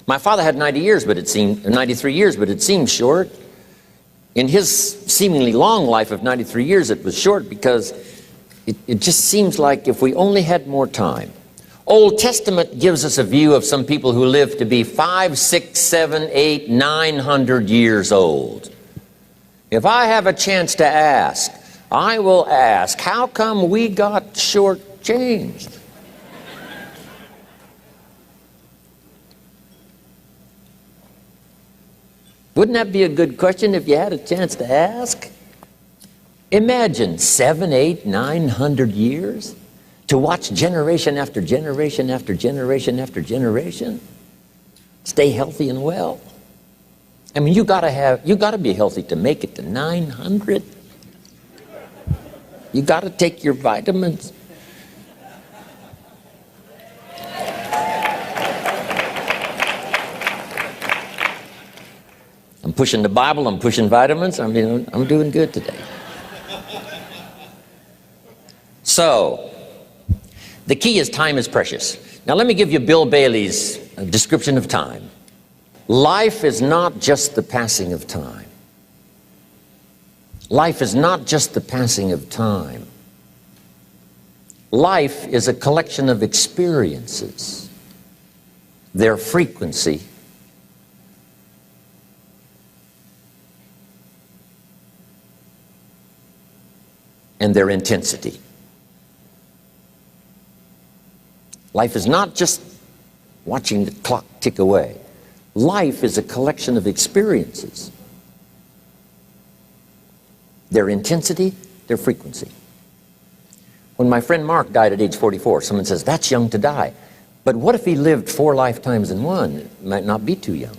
My father had 93 years, but it seemed short. In his seemingly long life of 93 years, it was short because it just seems like if we only had more time. Old Testament gives us a view of some people who lived to be 5, 6, 7, 8, 900 years old. If I have a chance to ask, I will ask, how come we got shortchanged? Wouldn't that be a good question if you had a chance to ask? Imagine 7, 8, 900 years to watch generation after generation after generation after generation stay healthy and well. I mean, you gotta be healthy to make it to 900. You gotta take your vitamins. I'm pushing the Bible, I'm pushing vitamins, I'm doing good today. So, the key is time is precious. Now let me give you Bill Bailey's description of time. Life is not just the passing of time. Life is not just the passing of time. Life is a collection of experiences, their frequency, and their intensity. Life is not just watching the clock tick away. Life is a collection of experiences, their intensity, their frequency. When my friend Mark died at age 44, someone says, that's young to die. But what if he lived 4 lifetimes in one? It might not be too young.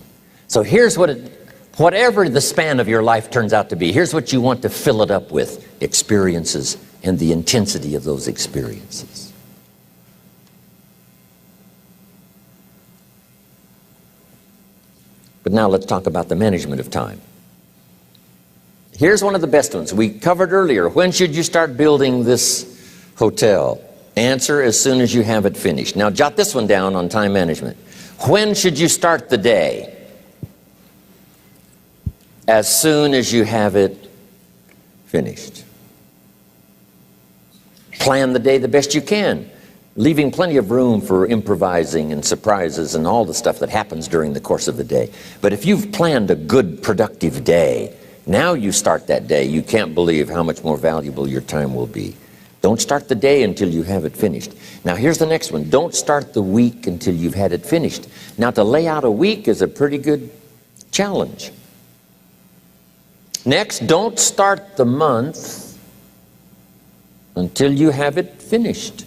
So here's whatever the span of your life turns out to be, here's what you want to fill it up with: experiences and the intensity of those experiences. But now let's talk about the management of time. Here's one of the best ones. We covered earlier, when should you start building this hotel? Answer, as soon as you have it finished. Now jot this one down on time management. When should you start the day? As soon as you have it finished. Plan the day the best you can, leaving plenty of room for improvising and surprises and all the stuff that happens during the course of the day. But if you've planned a good, productive day, now you start that day, you can't believe how much more valuable your time will be. Don't start the day until you have it finished. Now here's the next one. Don't start the week until you've had it finished. Now to lay out a week is a pretty good challenge. Next, don't start the month until you have it finished.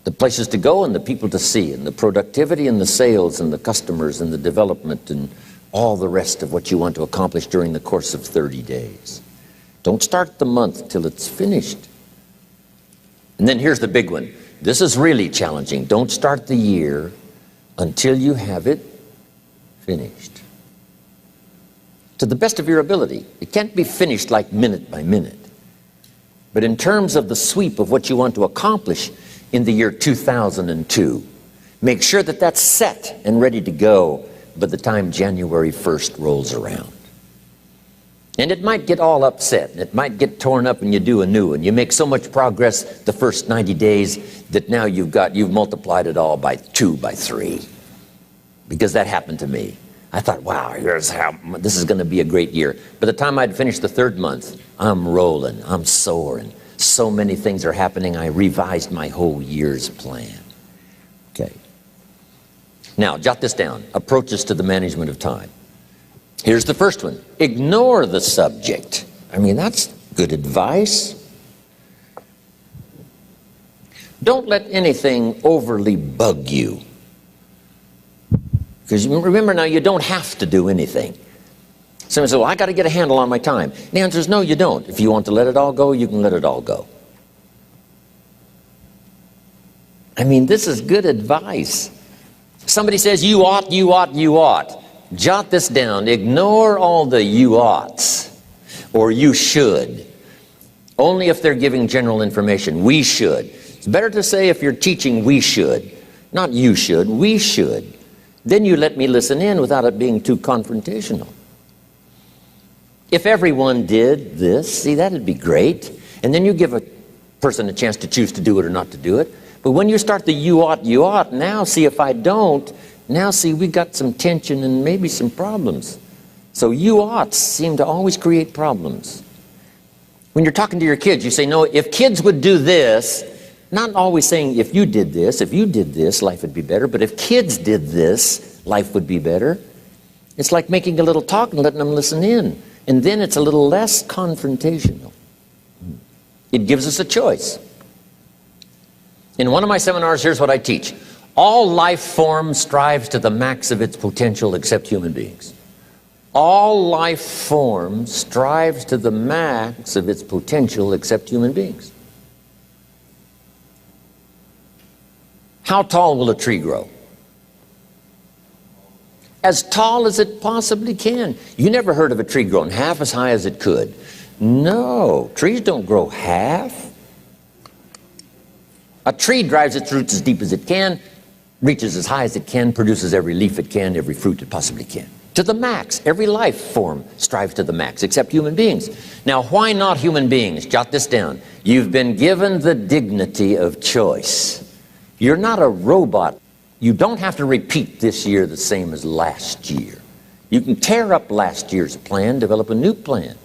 The places to go and the people to see and the productivity and the sales and the customers and the development and all the rest of what you want to accomplish during the course of 30 days. Don't start the month till it's finished. And then here's the big one. This is really challenging. Don't start the year until you have it finished. To the best of your ability. It can't be finished like minute by minute. But in terms of the sweep of what you want to accomplish in the year 2002, make sure that that's set and ready to go by the time January 1st rolls around. And it might get all upset, it might get torn up and you do a new one. You make so much progress the first 90 days that now you've multiplied it all by 2, by 3. Because that happened to me. I thought, wow, this is going to be a great year. By the time I'd finished the 3rd month, I'm rolling, I'm soaring. So many things are happening, I revised my whole year's plan. Okay. Now, jot this down. Approaches to the management of time. Here's the first one. Ignore the subject. I mean, that's good advice. Don't let anything overly bug you. Because remember now, you don't have to do anything. Someone says, well, I got to get a handle on my time. The answer is no, you don't. If you want to let it all go, you can let it all go. I mean, this is good advice. Somebody says, you ought, you ought, you ought. Jot this down. Ignore all the you oughts or you should. Only if they're giving general information. We should. It's better to say if you're teaching we should. Not you should, we should. Then you let me listen in without it being too confrontational. If everyone did this, see, that'd be great. And then you give a person a chance to choose to do it or not to do it. But when you start the you ought, now see if I don't, now see we got some tension and maybe some problems. So you oughts seem to always create problems. When you're talking to your kids, you say, no, if kids would do this, not always saying if you did this, life would be better, but if kids did this, life would be better. It's like making a little talk and letting them listen in. And then it's a little less confrontational. It gives us a choice. In one of my seminars, here's what I teach. All life form strives to the max of its potential except human beings. All life form strives to the max of its potential except human beings. How tall will a tree grow? As tall as it possibly can. You never heard of a tree growing half as high as it could. No, trees don't grow half. A tree drives its roots as deep as it can, reaches as high as it can, produces every leaf it can, every fruit it possibly can. To the max. Every life form strives to the max, except human beings. Now, why not human beings? Jot this down. You've been given the dignity of choice. You're not a robot. You don't have to repeat this year the same as last year. You can tear up last year's plan, develop a new plan.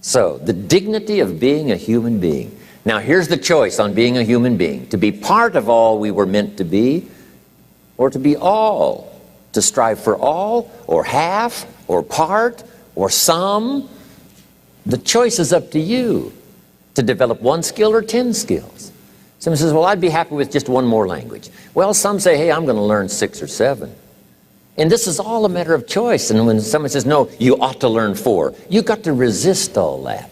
So, the dignity of being a human being. Now, here's the choice on being a human being. To be part of all we were meant to be, or to be all. To strive for all, or half, or part, or some. The choice is up to you. To develop one skill or 10 skills. Someone says, well, I'd be happy with just one more language. Well, some say, hey, I'm going to learn 6 or 7. And this is all a matter of choice. And when someone says, no, you ought to learn 4, you've got to resist all that.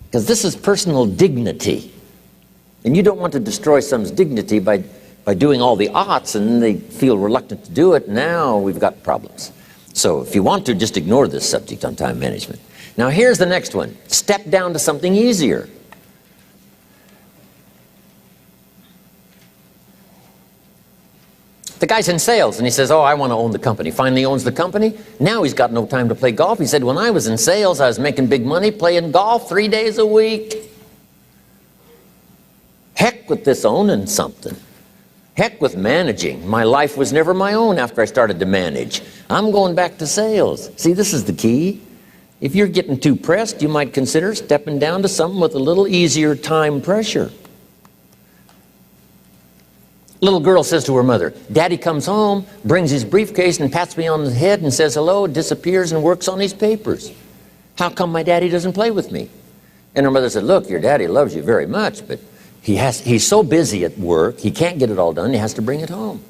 Because this is personal dignity. And you don't want to destroy someone's dignity by doing all the oughts, and then they feel reluctant to do it. Now we've got problems. So if you want to, just ignore this subject on time management. Now here's the next one. Step down to something easier. The guy's in sales and he says, oh, I want to own the company. Finally owns the company. Now he's got no time to play golf. He said, when I was in sales, I was making big money playing golf 3 days a week. Heck with this owning something. Heck with managing. My life was never my own after I started to manage. I'm going back to sales. See, this is the key. If you're getting too pressed, you might consider stepping down to something with a little easier time pressure. Little girl says to her mother, Daddy comes home, brings his briefcase and pats me on the head and says hello, disappears and works on his papers. How come my daddy doesn't play with me? And her mother said, look, your daddy loves you very much, but he's so busy at work, he can't get it all done, he has to bring it home.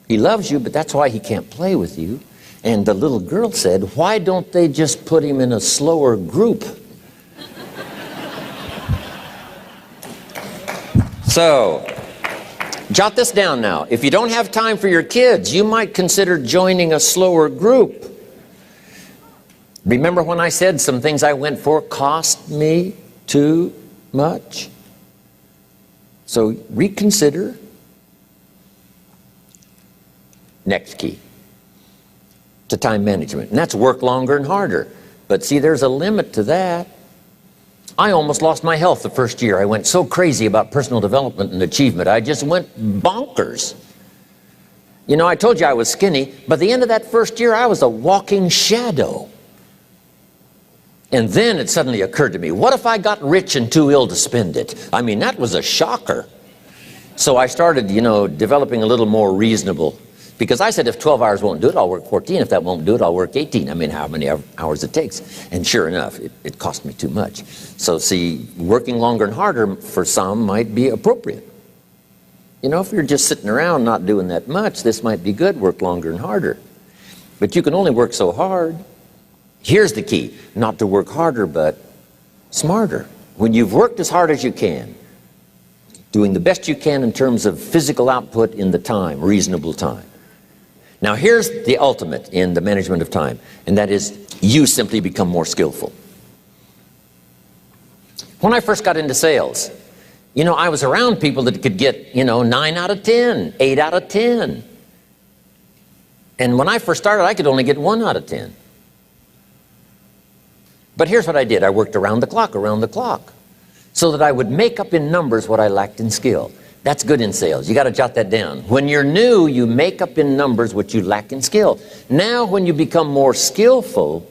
He loves you, but that's why he can't play with you. And the little girl said, why don't they just put him in a slower group? So, jot this down now. If you don't have time for your kids, you might consider joining a slower group. Remember when I said some things I went for cost me too much? So reconsider. Next key to time management, and that's work longer and harder. But see, there's a limit to that. I almost lost my health the first year. I went so crazy about personal development and achievement. I just went bonkers. You know, I told you I was skinny. By the end of that first year, I was a walking shadow. And then it suddenly occurred to me, what if I got rich and too ill to spend it? I mean, that was a shocker. So I started, developing a little more reasonable. Because I said, if 12 hours won't do it, I'll work 14. If that won't do it, I'll work 18. I mean, how many hours it takes. And sure enough, it cost me too much. So see, working longer and harder for some might be appropriate. If you're just sitting around not doing that much, this might be good, work longer and harder. But you can only work so hard. Here's the key, not to work harder, but smarter. When you've worked as hard as you can, doing the best you can in terms of physical output in the time, reasonable time. Now here's the ultimate in the management of time, and that is you simply become more skillful. When I first got into sales, You know, I was around people that could get, 9 out of 10, 8 out of 10. And when I first started, I could only get 1 out of 10. But here's what I did. I worked around the clock, so that I would make up in numbers what I lacked in skill. That's good in sales. You got to jot that down. When you're new, you make up in numbers what you lack in skill. Now, when you become more skillful,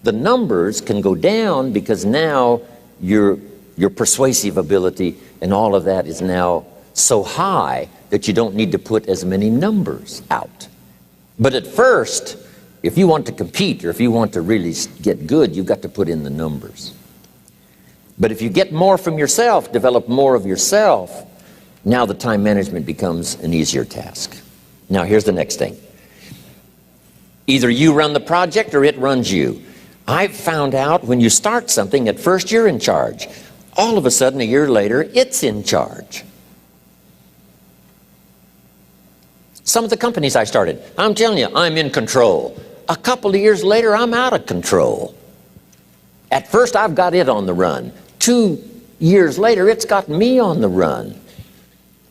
the numbers can go down because now your persuasive ability and all of that is now so high that you don't need to put as many numbers out. But at first, if you want to compete or if you want to really get good, you've got to put in the numbers. But if you get more from yourself, develop more of yourself, now the time management becomes an easier task. Now here's the next thing. Either you run the project or it runs you. I've found out when you start something, at first you're in charge. All of a sudden, a year later, it's in charge. Some of the companies I started, I'm telling you, I'm in control. A couple of years later, I'm out of control. At first, I've got it on the run. 2 years later, it's got me on the run.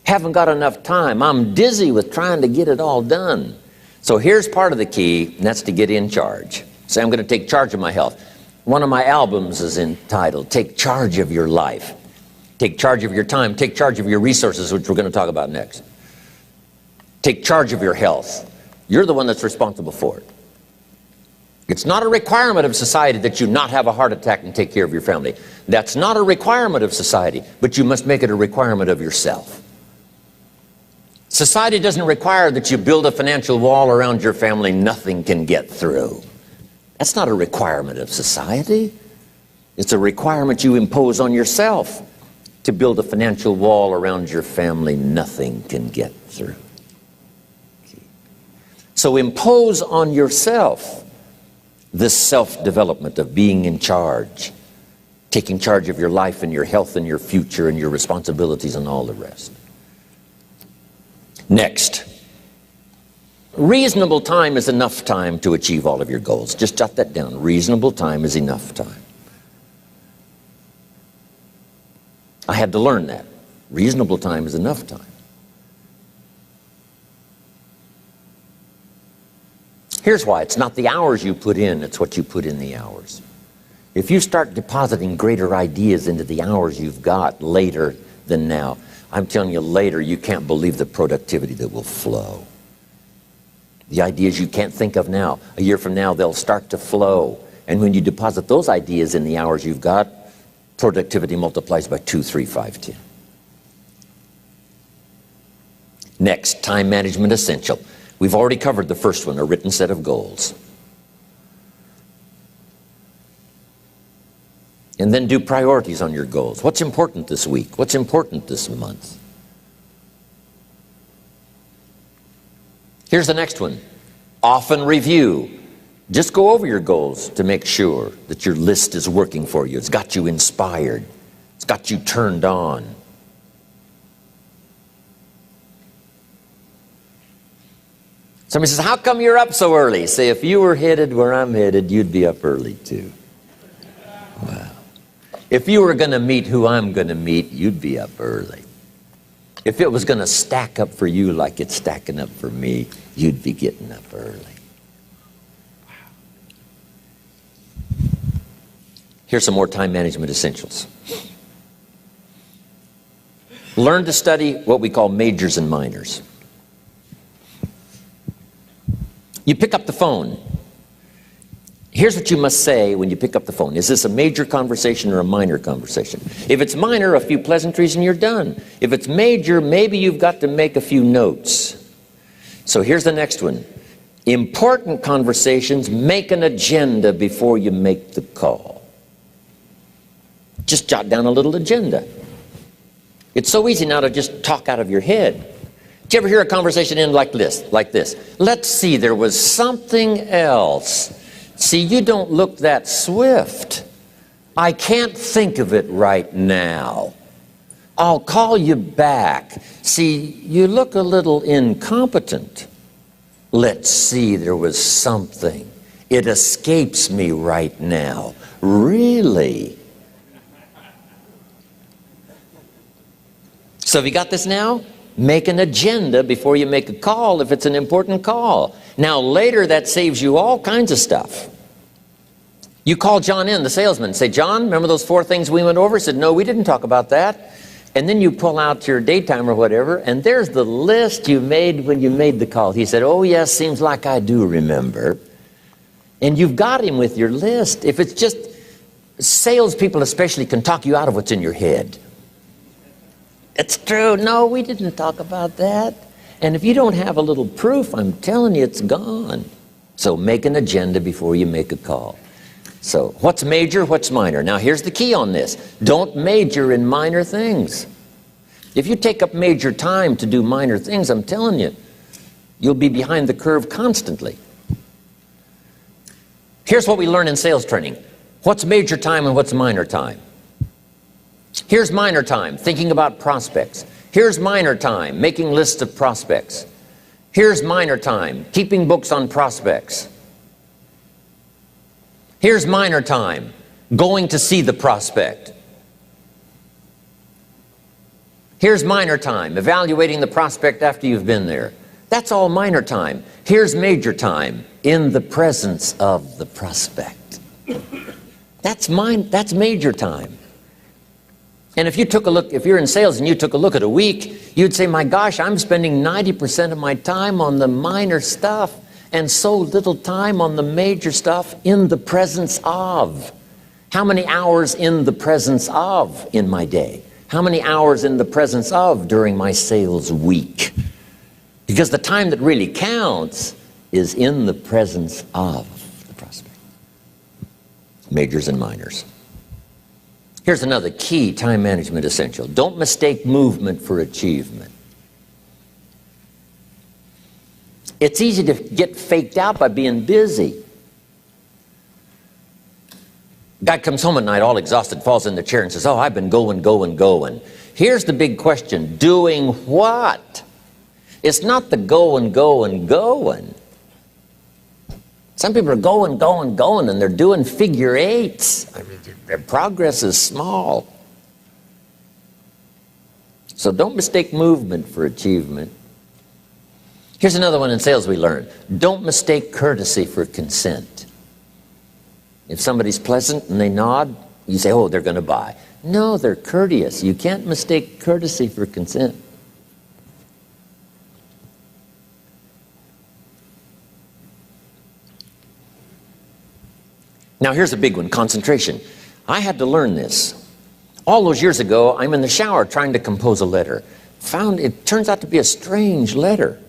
Haven't got enough time. I'm dizzy with trying to get it all done. So here's part of the key, and that's to get in charge. Say, I'm going to take charge of my health. One of my albums is entitled, Take Charge of Your Life. Take charge of your time. Take charge of your resources, which we're going to talk about next. Take charge of your health. You're the one that's responsible for it. It's not a requirement of society that you not have a heart attack and take care of your family. That's not a requirement of society, but you must make it a requirement of yourself. Society doesn't require that you build a financial wall around your family nothing can get through. That's not a requirement of society. It's a requirement you impose on yourself to build a financial wall around your family nothing can get through. So impose on yourself this self-development of being in charge, taking charge of your life and your health and your future and your responsibilities and all the rest. Next, reasonable time is enough time to achieve all of your goals. Just jot that down. Reasonable time is enough time. I had to learn that. Reasonable time is enough time. Here's why. It's not the hours you put in, it's what you put in the hours. If you start depositing greater ideas into the hours you've got later than now, I'm telling you later, you can't believe the productivity that will flow. The ideas you can't think of now, a year from now, they'll start to flow. And when you deposit those ideas in the hours you've got, productivity multiplies by 2, 3, 5, 10. Next, time management essential. We've already covered the first one, a written set of goals. And then do priorities on your goals. What's important this week? What's important this month? Here's the next one. Often review. Just go over your goals to make sure that your list is working for you. It's got you inspired. It's got you turned on. Somebody says, how come you're up so early? Say, if you were headed where I'm headed, you'd be up early too. Wow. If you were going to meet who I'm going to meet, you'd be up early. If it was going to stack up for you like it's stacking up for me, you'd be getting up early. Wow. Here's some more time management essentials. Learn to study what we call majors and minors. You pick up the phone. Here's what you must say when you pick up the phone. Is this a major conversation or a minor conversation? If it's minor, a few pleasantries and you're done. If it's major, maybe you've got to make a few notes. So here's the next one. Important conversations, make an agenda before you make the call. Just jot down a little agenda. It's so easy now to just talk out of your head. Did you ever hear a conversation end like this? Let's see, there was something else. See, you don't look that swift. I can't think of it right now. I'll call you back. See, you look a little incompetent. Let's see, there was something. It escapes me right now. Really? So have you got this now? Make an agenda before you make a call if it's an important call. Now later that saves you all kinds of stuff. You call John in, the salesman, say, John, remember those 4 things we went over? He said, no, we didn't talk about that. And then you pull out your daytime or whatever, and there's the list you made when you made the call. He said, oh yes, seems like I do remember. And you've got him with your list. If it's just, salespeople especially can talk you out of what's in your head. It's true. No, we didn't talk about that. And if you don't have a little proof, I'm telling you, it's gone. So make an agenda before you make a call. So what's major, what's minor? Now here's the key on this. Don't major in minor things. If you take up major time to do minor things, I'm telling you, you'll be behind the curve constantly. Here's what we learn in sales training. What's major time and what's minor time? Here's minor time, thinking about prospects. Here's minor time, making lists of prospects. Here's minor time, keeping books on prospects. Here's minor time, going to see the prospect. Here's minor time, evaluating the prospect after you've been there. That's all minor time. Here's major time, in the presence of the prospect. That's major time. And if you took a look, if you're in sales and you took a look at a week, you'd say, my gosh, I'm spending 90% of my time on the minor stuff and so little time on the major stuff in the presence of. How many hours in the presence of in my day? How many hours in the presence of during my sales week? Because the time that really counts is in the presence of the prospect. Majors and minors. Here's another key time management essential. Don't mistake movement for achievement. It's easy to get faked out by being busy. Guy comes home at night all exhausted, falls in the chair and says, oh, I've been going. Here's the big question. Doing what? It's not the going. Some people are going, and they're doing figure eights. I mean, their progress is small. So don't mistake movement for achievement. Here's another one in sales we learned. Don't mistake courtesy for consent. If somebody's pleasant and they nod, you say, oh, they're going to buy. No, they're courteous. You can't mistake courtesy for consent. Now here's a big one, concentration. I had to learn this. All those years ago, I'm in the shower trying to compose a letter. Found it turns out to be a strange letter.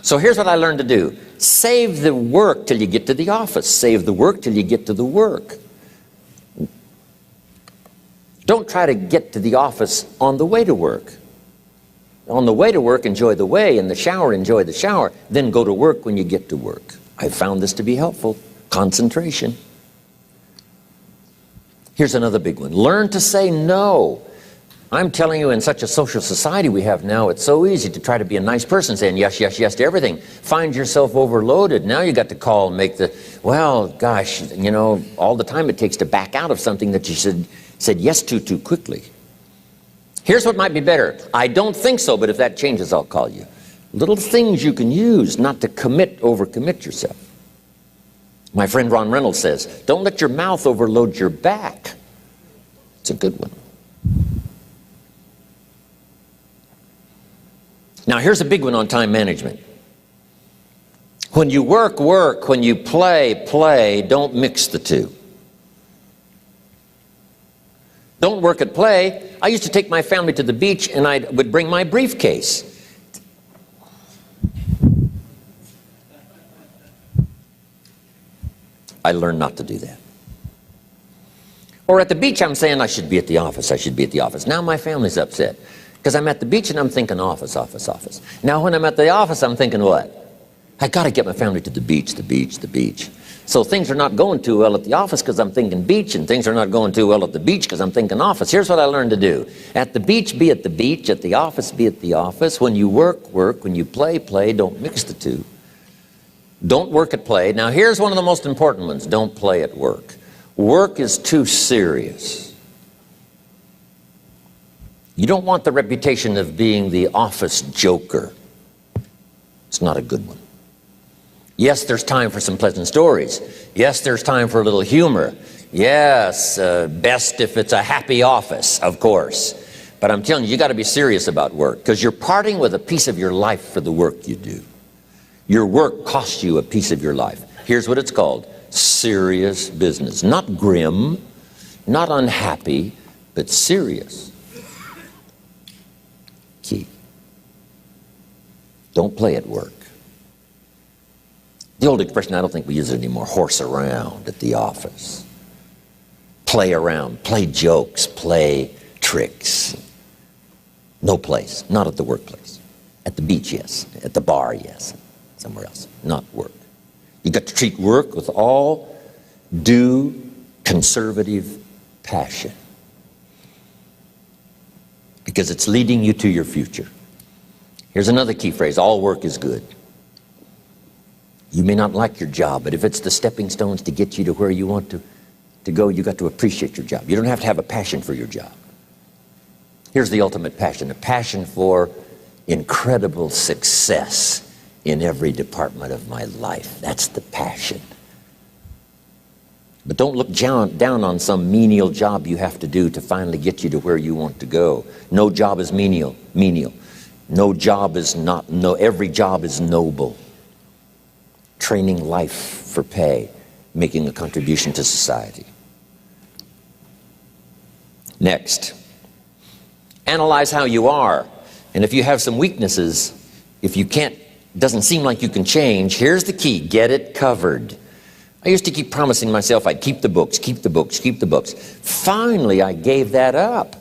So here's what I learned to do. Save the work till you get to the office. Save the work till you get to the work. Don't try to get to the office on the way to work. On the way to work, enjoy the way. In the shower, enjoy the shower. Then go to work when you get to work. I found this to be helpful. Concentration. Here's another big one. Learn to say no. I'm telling you, in such a social society we have now, it's so easy to try to be a nice person, saying yes, yes, yes to everything. Find yourself overloaded. Now you got to call and make the, well, gosh, you know, all the time it takes to back out of something that you said yes to too quickly. Here's what might be better. I don't think so, but if that changes, I'll call you. Little things you can use not to overcommit yourself. My friend Ron Reynolds says, don't let your mouth overload your back. It's a good one. Now here's a big one on time management. When you work, work. When you play, play. Don't mix the two. Don't work at play. I used to take my family to the beach and I would bring my briefcase. I learned not to do that. Or at the beach, I'm saying I should be at the office. I should be at the office. Now my family's upset because I'm at the beach and I'm thinking office, office, office. Now when I'm at the office, I'm thinking what? I got to get my family to the beach, the beach, the beach. So things are not going too well at the office because I'm thinking beach, and things are not going too well at the beach because I'm thinking office. Here's what I learned to do. At the beach, be at the beach. At the office, be at the office. When you work, work. When you play, play. Don't mix the two. Don't work at play. Now here's one of the most important ones. Don't play at work. Work is too serious. You don't want the reputation of being the office joker. It's not a good one. Yes, there's time for some pleasant stories. Yes, there's time for a little humor. Yes, best if it's a happy office, of course. But I'm telling you, you got to be serious about work, because you're parting with a piece of your life for the work you do. Your work costs you a piece of your life. Here's what it's called: serious business. Not grim, not unhappy, but serious. Key. Don't play at work. The old expression, I don't think we use it anymore, horse around at the office. Play around, play jokes, play tricks. No place, not at the workplace. At the beach, yes. At the bar, yes. Somewhere else, not work. You got to treat work with all due conservative passion, because it's leading you to your future. Here's another key phrase: all work is good. You may not like your job, but if it's the stepping stones to get you to where you want to go, you got to appreciate your job. You don't have to have a passion for your job. Here's the ultimate passion: a passion for incredible success in every department of my life. That's the passion. But don't look down on some menial job you have to do to finally get you to where you want to go. No job is menial. No job is not, every job is noble. Training life for pay, making a contribution to society. Next, analyze how you are. And if you have some weaknesses, if you can't, doesn't seem like you can change, here's the key: get it covered. I used to keep promising myself I'd keep the books, keep the books, keep the books. Finally, I gave that up.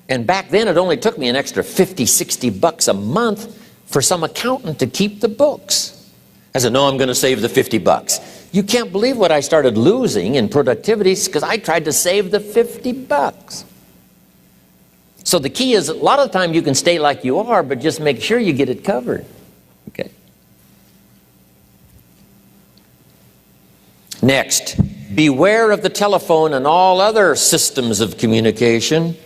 And back then, it only took me an extra $50, $60 a month for some accountant to keep the books. I said, no, I'm going to save the $50. You can't believe what I started losing in productivity because I tried to save the $50. So the key is, a lot of the time you can stay like you are, but just make sure you get it covered. Okay. Next, beware of the telephone and all other systems of communication,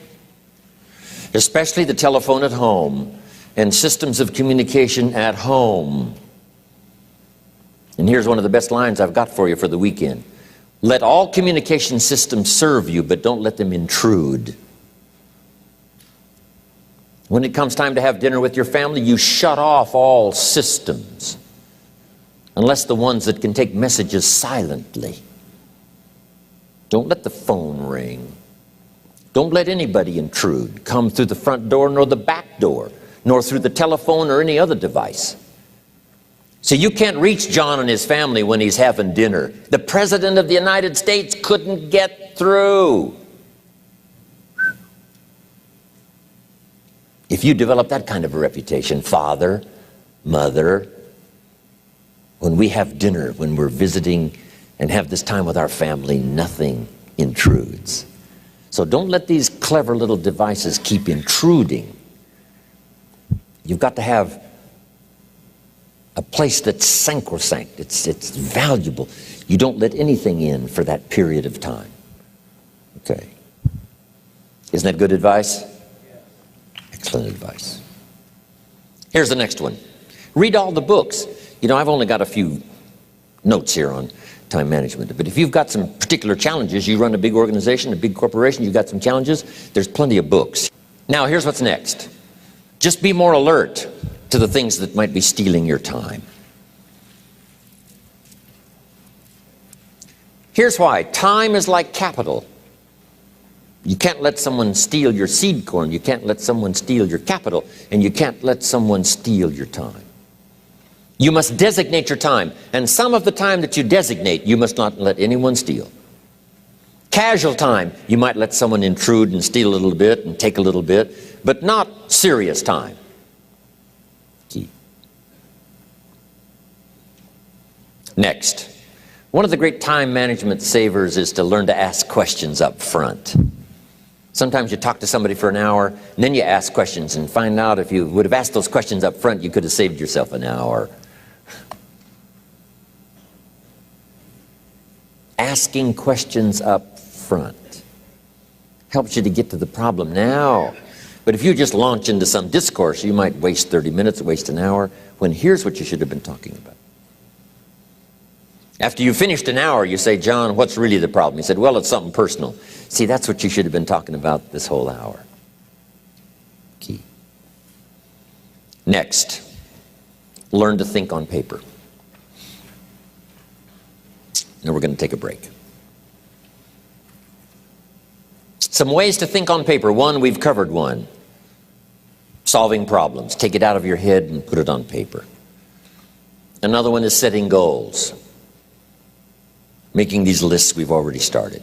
especially the telephone at home and systems of communication at home. And here's one of the best lines I've got for you for the weekend: let all communication systems serve you, but don't let them intrude. When it comes time to have dinner with your family, you shut off all systems, unless the ones that can take messages silently. Don't let the phone ring. Don't let anybody intrude, come through the front door nor the back door, nor through the telephone or any other device. So you can't reach John and his family when he's having dinner. The President of the United States couldn't get through. If you develop that kind of a reputation, father, mother, when we have dinner, when we're visiting and have this time with our family, nothing intrudes. So don't let these clever little devices keep intruding. You've got to have a place that's sacrosanct, it's valuable. You don't let anything in for that period of time. Okay. Isn't that good advice? Excellent advice. Here's the next one. Read all the books. You know, I've only got a few notes here on time management, but if you've got some particular challenges, you run a big organization, a big corporation, you've got some challenges, there's plenty of books. Now, here's what's next. Just be more alert to the things that might be stealing your time. Here's why. Time is like capital. You can't let someone steal your seed corn. You can't let someone steal your capital. And you can't let someone steal your time. You must designate your time. And some of the time that you designate, you must not let anyone steal. Casual time, you might let someone intrude and steal a little bit and take a little bit, but not serious time. Key. Next, one of the great time management savers is to learn to ask questions up front. Sometimes you talk to somebody for an hour, and then you ask questions and find out if you would have asked those questions up front, you could have saved yourself an hour. Asking questions up front helps you to get to the problem now. But if you just launch into some discourse, you might waste 30 minutes, waste an hour, when here's what you should have been talking about. After you finished an hour, you say, John, what's really the problem? He said, well, it's something personal. See, that's what you should have been talking about this whole hour. Key. Next, learn to think on paper. Now we're going to take a break. Some ways to think on paper. One, we've covered one. Solving problems. Take it out of your head and put it on paper. Another one is setting goals. Making these lists we've already started.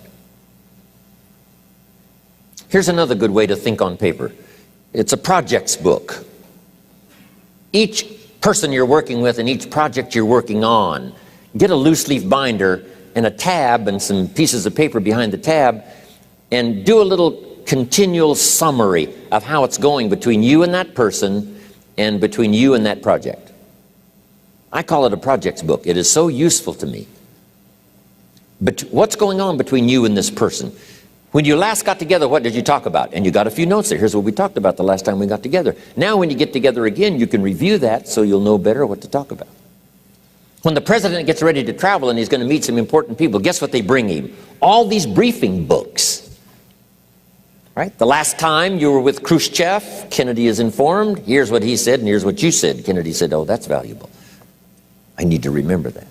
Here's another good way to think on paper. It's a projects book. Each person you're working with and each project you're working on, get a loose leaf binder and a tab and some pieces of paper behind the tab and do a little continual summary of how it's going between you and that person and between you and that project. I call it a projects book. It is so useful to me. But what's going on between you and this person? When you last got together, what did you talk about? And you got a few notes there. Here's what we talked about the last time we got together. Now when you get together again, you can review that so you'll know better what to talk about. When the president gets ready to travel and he's going to meet some important people, guess what they bring him? All these briefing books. Right? The last time you were with Khrushchev, Kennedy is informed. Here's what he said and here's what you said. Kennedy said, oh, that's valuable. I need to remember that.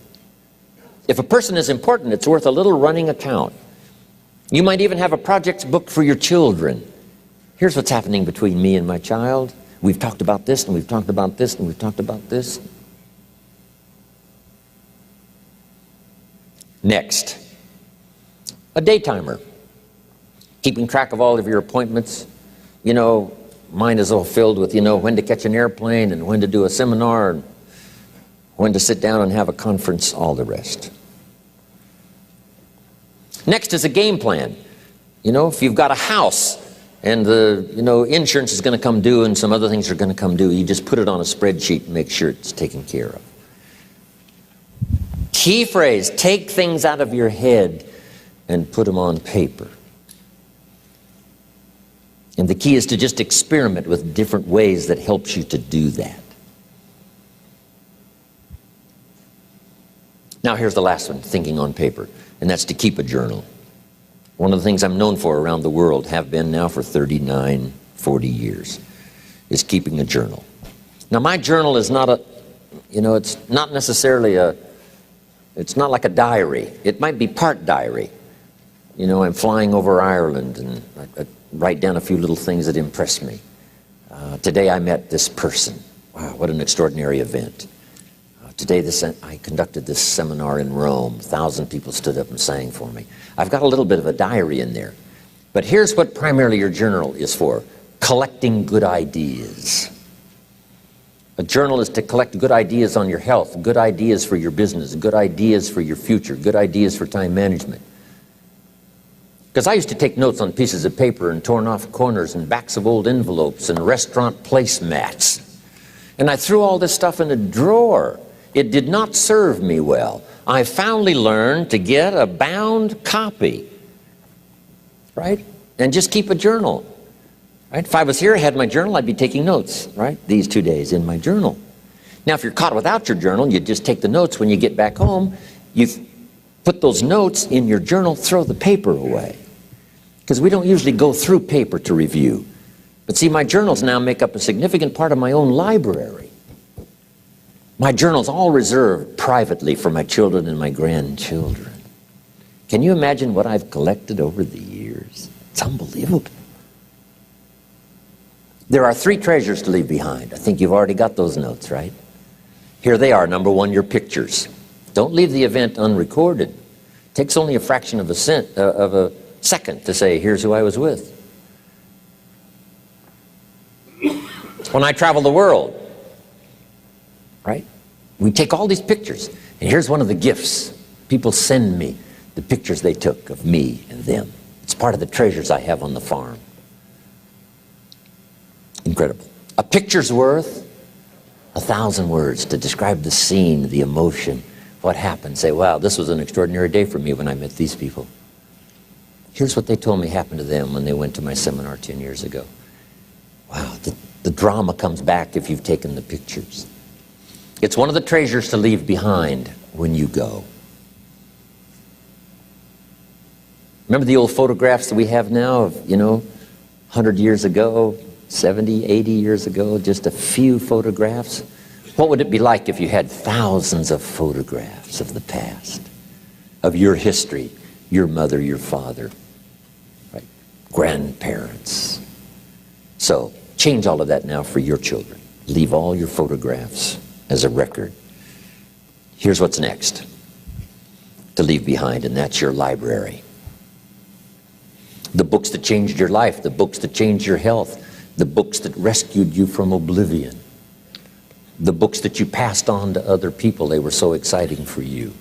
If a person is important, it's worth a little running account. You might even have a projects book for your children. Here's what's happening between me and my child. We've talked about this, and we've talked about this, and we've talked about this. Next, a day timer. Keeping track of all of your appointments. You know, mine is all filled with, when to catch an airplane, and when to do a seminar, and when to sit down and have a conference, all the rest. Next is a game plan. If you've got a house and the insurance is going to come due and some other things are going to come due, you just put it on a spreadsheet and make sure it's taken care of. Key phrase, take things out of your head and put them on paper. And the key is to just experiment with different ways that helps you to do that. Now here's the last one, thinking on paper, and that's to keep a journal. One of the things I'm known for around the world, have been now for 39, 40 years, is keeping a journal. Now my journal is not it's not necessarily it's not like a diary. It might be part diary. I'm flying over Ireland and I write down a few little things that impress me. Today I met this person. Wow, what an extraordinary event. Today I conducted this seminar in Rome. 1,000 people stood up and sang for me. I've got a little bit of a diary in there. But here's what primarily your journal is for. Collecting good ideas. A journal is to collect good ideas on your health, good ideas for your business, good ideas for your future, good ideas for time management. Because I used to take notes on pieces of paper and torn off corners and backs of old envelopes and restaurant placemats. And I threw all this stuff in a drawer. It did not serve me well. I finally learned to get a bound copy, right? And just keep a journal, right? If I was here, I had my journal, I'd be taking notes, right? These 2 days in my journal. Now, if you're caught without your journal, you just take the notes. When you get back home, you put those notes in your journal, throw the paper away. Because we don't usually go through paper to review. But see, my journals now make up a significant part of my own library. My journal's all reserved privately for my children and my grandchildren. Can you imagine what I've collected over the years? It's unbelievable. There are 3 treasures to leave behind. I think you've already got those notes, right? Here they are. Number 1, your pictures. Don't leave the event unrecorded. It takes only a fraction of a second to say, here's who I was with. When I travel the world, right? We take all these pictures, and here's one of the gifts. People send me the pictures they took of me and them. It's part of the treasures I have on the farm. Incredible. A picture's worth 1,000 words to describe the scene, the emotion, what happened. Say, wow, this was an extraordinary day for me when I met these people. Here's what they told me happened to them when they went to my seminar 10 years ago. Wow, the drama comes back if you've taken the pictures. It's one of the treasures to leave behind when you go. Remember the old photographs that we have now of, 100 years ago, 70, 80 years ago, just a few photographs? What would it be like if you had thousands of photographs of the past, of your history, your mother, your father, right? Grandparents? So change all of that now for your children. Leave all your photographs as a record. Here's what's next to leave behind, and that's your library. The books that changed your life, the books that changed your health, the books that rescued you from oblivion, the books that you passed on to other people, they were so exciting for you,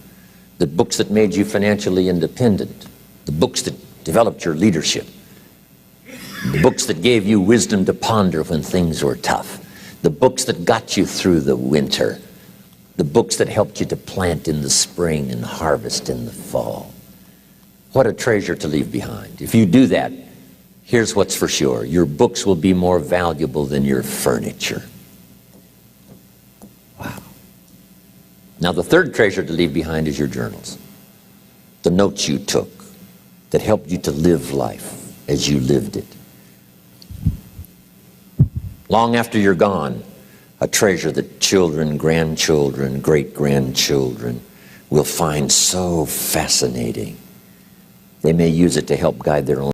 the books that made you financially independent, the books that developed your leadership, the books that gave you wisdom to ponder when things were tough, the books that got you through the winter, the books that helped you to plant in the spring and harvest in the fall. What a treasure to leave behind. If you do that, here's what's for sure. Your books will be more valuable than your furniture. Wow. Now the third treasure to leave behind is your journals. The notes you took that helped you to live life as you lived it. Long after you're gone, a treasure that children, grandchildren, great-grandchildren will find so fascinating. They may use it to help guide their own